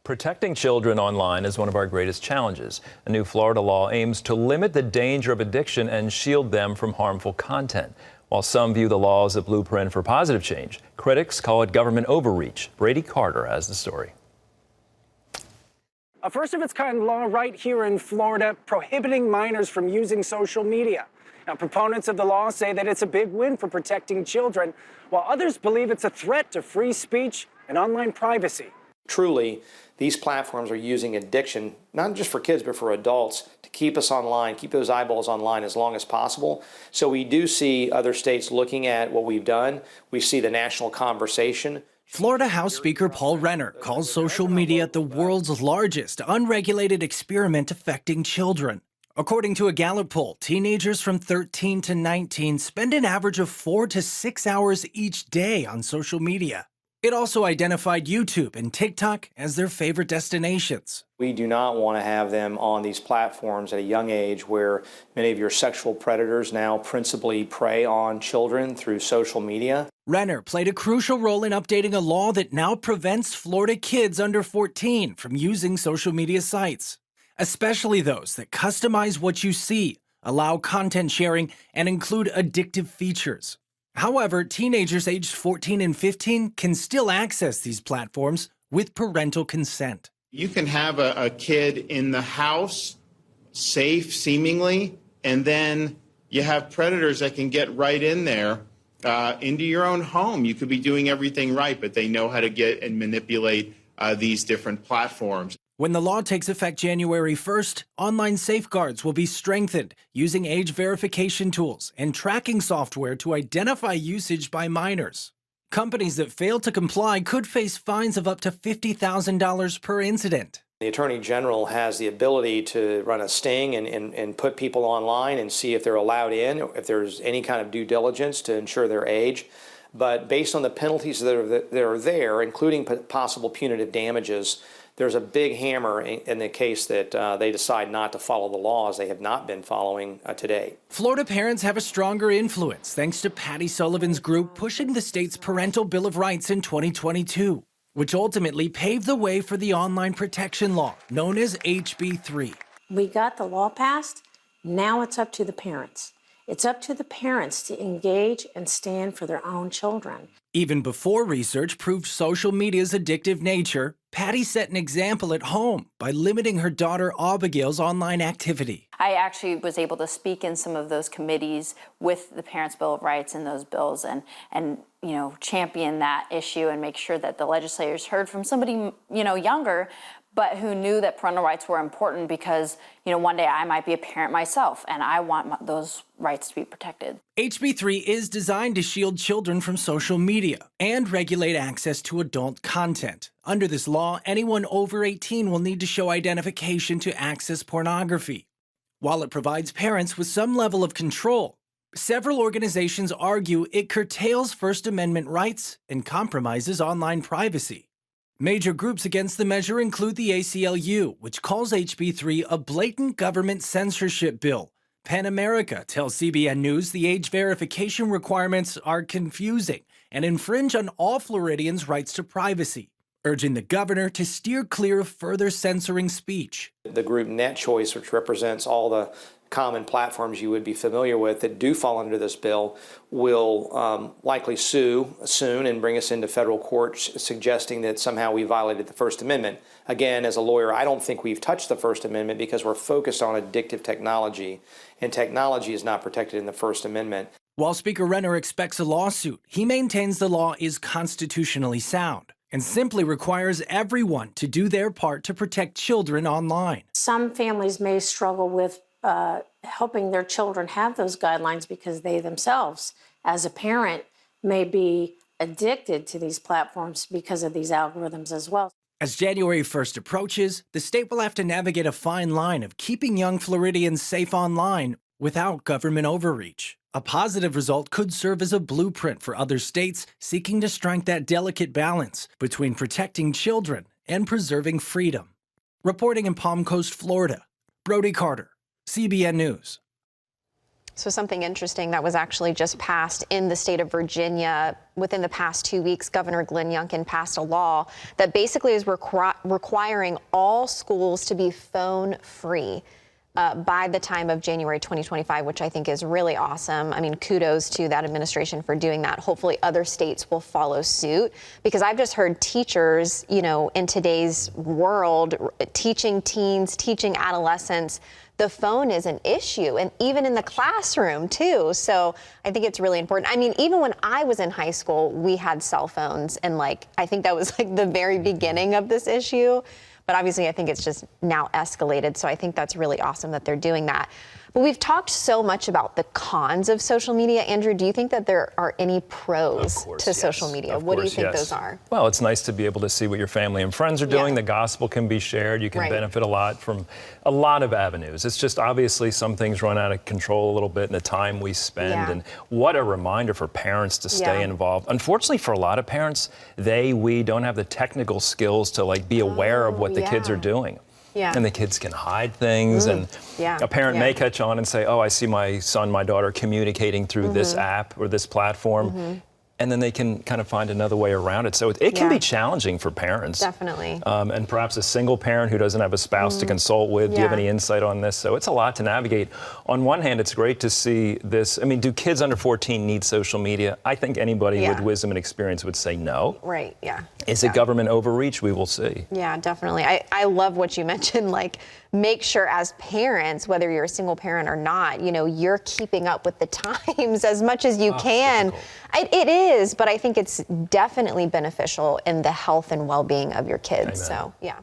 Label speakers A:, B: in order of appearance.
A: Protecting children online is one of our greatest challenges. A new Florida law aims to limit the danger of addiction and shield them from harmful content. While some view the law as a blueprint for positive change, critics call it government overreach. Brady Carter has the story.
B: A first-of-its-kind law right here in Florida prohibiting minors from using social media. Now, proponents of the law say that it's a big win for protecting children, while others believe it's a threat to free speech and online privacy.
C: Truly, these platforms are using addiction, not just for kids, but for adults, to keep us online, keep those eyeballs online as long as possible. So we do see other states looking at what we've done. We see the national conversation.
D: Florida House Speaker Paul Renner calls social media the world's largest unregulated experiment affecting children. According to a Gallup poll, teenagers from 13 to 19 spend an average of 4 to 6 hours each day on social media. It also identified YouTube and TikTok as their favorite destinations.
C: We do not want to have them on these platforms at a young age where many of your sexual predators now principally prey on children through social media.
D: Renner played a crucial role in updating a law that now prevents Florida kids under 14 from using social media sites, especially those that customize what you see, allow content sharing, and include addictive features. However, teenagers aged 14 and 15 can still access these platforms with parental consent.
E: You can have a kid in the house, safe seemingly, and then you have predators that can get right in there into your own home. You could be doing everything right, but they know how to get and manipulate these different platforms.
D: When the law takes effect January 1st, online safeguards will be strengthened using age verification tools and tracking software to identify usage by minors. Companies that fail to comply could face fines of up to $50,000 per incident.
C: The Attorney General has the ability to run a sting and put people online and see if they're allowed in, if there's any kind of due diligence to ensure their age. But based on the penalties that are there, including possible punitive damages, there's a big hammer in the case that they decide not to follow the laws they have not been following today.
D: Florida parents have a stronger influence thanks to Patty Sullivan's group pushing the state's Parental Bill of Rights in 2022, which ultimately paved the way for the online protection law known as HB 3.
F: We got the law passed. Now it's up to the parents. It's up to the parents to engage and stand for their own children.
D: Even before research proved social media's addictive nature, Patty set an example at home by limiting her daughter Abigail's online activity.
G: I actually was able to speak in some of those committees with the Parents' Bill of Rights and those bills and champion that issue and make sure that the legislators heard from somebody, younger, but who knew that parental rights were important because, one day I might be a parent myself and I want those rights to be protected.
D: HB 3 is designed to shield children from social media and regulate access to adult content. Under this law, anyone over 18 will need to show identification to access pornography. While it provides parents with some level of control, several organizations argue it curtails First Amendment rights and compromises online privacy. Major groups against the measure include the ACLU, which calls HB 3 a blatant government censorship bill. PEN America tells CBN News the age verification requirements are confusing and infringe on all Floridians' rights to privacy, urging the governor to steer clear of further censoring speech.
C: The group Net Choice, which represents all the common platforms you would be familiar with that do fall under this bill, will likely sue soon and bring us into federal court suggesting that somehow we violated the First Amendment. Again, as a lawyer, I don't think we've touched the First Amendment because we're focused on addictive technology, and technology is not protected in the First Amendment.
D: While Speaker Renner expects a lawsuit, he maintains the law is constitutionally sound and simply requires everyone to do their part to protect children online.
F: Some families may struggle with helping their children have those guidelines because they themselves, as a parent, may be addicted to these platforms because of these algorithms as well.
D: As January 1st approaches, the state will have to navigate a fine line of keeping young Floridians safe online without government overreach. A positive result could serve as a blueprint for other states seeking to strike that delicate balance between protecting children and preserving freedom. Reporting in Palm Coast, Florida, Brody Carter, CBN News.
H: So something interesting that was actually just passed in the state of Virginia within the past 2 weeks, Governor Glenn Youngkin passed a law that basically is requiring all schools to be phone free by the time of January 2025, which I think is really awesome. I mean, kudos to that administration for doing that. Hopefully other states will follow suit, because I've just heard teachers, you know, in today's world, teaching teens, teaching adolescents, the phone is an issue, and even in the classroom too. So I think it's really important. I mean, even when I was in high school, we had cell phones, and like, I think that was like the very beginning of this issue. But obviously, I think it's just now escalated. So I think that's really awesome that they're doing that. But we've talked so much about the cons of social media. Andrew, do you think that there are any pros to social media? What do you think those are?
A: Well, it's nice to be able to see what your family and friends are doing. The gospel can be shared. You can benefit a lot from a lot of avenues. It's just obviously some things run out of control a little bit in the time we spend. And what a reminder for parents to stay involved. Unfortunately, for a lot of parents, we don't have the technical skills to like be aware of what the kids are doing. And the kids can hide things, and a parent may catch on and say, oh, I see my son, my daughter communicating through this app or this platform. And then they can kind of find another way around it. So it can be challenging for parents.
H: Definitely.
A: And perhaps a single parent who doesn't have a spouse to consult with. Do you have any insight on this? So it's a lot to navigate. On one hand, it's great to see this. I mean, do kids under 14 need social media? I think anybody with wisdom and experience would say no.
H: Right,
A: Is it government overreach? We will see.
H: Yeah, definitely. I love what you mentioned, like, make sure as parents, whether you're a single parent or not, you know, you're keeping up with the times as much as you can. It is, but I think it's definitely beneficial in the health and well-being of your kids. So, yeah.